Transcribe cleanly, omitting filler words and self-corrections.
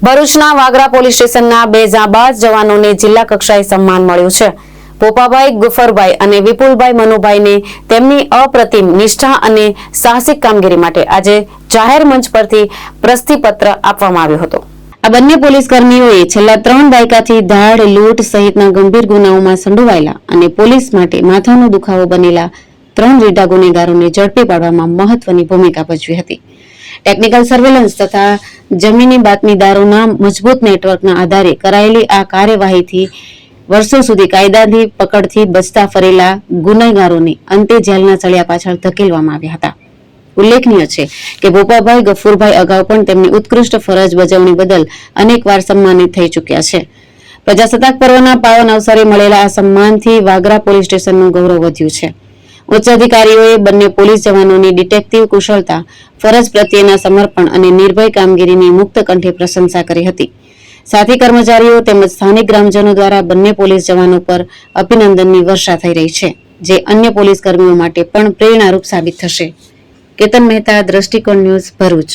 ભરૂચના વાગરા પોલીસ સ્ટેશનના બે જાબાઝ જવાનોને જિલ્લા કક્ષાએ સન્માન મળ્યું છે. પોપાભાઈ ગુફરભાઈ અને વિપુલભાઈ મનુભાઈને તેમની અપ્રતિમ નિષ્ઠા અને સાહસિક કામગીરી માટે આજે જાહેર મંચ પરથી પ્રશસ્તિપત્ર આપવામાં આવ્યો હતો. આ બંને પોલીસ કર્મીઓએ છેલ્લા 3 દાયકાથી ધાડ, લૂંટ સહિતના ગંભીર ગુનાઓમાં સંડોવાયેલા અને પોલીસ માટે માથાનો દુખાવો બનેલા 3 રીઢા ગુનેગારોને ઝડપી પાડવામાં મહત્વની ભૂમિકા ભજવી હતી. ટેકનિકલ સર્વેલન્સ તથા જમીની બાતમીદારોના મજબૂત નેટવર્કના આધારે કરાયેલી આ કાર્યવાહીથી વર્ષો સુધી કાયદાની પકડથી બચતા ફરેલા ગુનેગારોને અંતે જેલના સળિયા પાછળ ધકેલવામાં આવ્યા હતા. ઉલ્લેખનીય છે કે પોપાભાઈ ગફુરભાઈ અગાઉ પણ તેમની ઉત્કૃષ્ટ ફરજ બજાવણી બદલ અનેકવાર સન્માનિત થઈ ચૂક્યા છે. પ્રજાસત્તાક પર્વના પાવન અવસરે મળેલા આ સન્માનથી વાગરા પોલીસ સ્ટેશનનું ગૌરવ વધ્યું છે. ઉચ્ચ અધિકારીઓએ બંને પોલીસ જવાનોની ડિટેક્ટિવ કુશળતા, ફરજ પ્રત્યેના સમર્પણ અને નિર્ભય કામગીરીની મુક્ત કંઠે પ્રશંસા કરી હતી. સાથી કર્મચારીઓ તેમજ સ્થાનિક ગ્રામજનો દ્વારા બંને પોલીસ જવાનો પર અભિનંદનની વર્ષા થઈ રહી છે, જે અન્ય પોલીસ કર્મીઓ માટે પણ પ્રેરણારૂપ સાબિત થશે. કેતન મહેતા, દ્રષ્ટિકોણ ન્યૂઝ, ભરૂચ.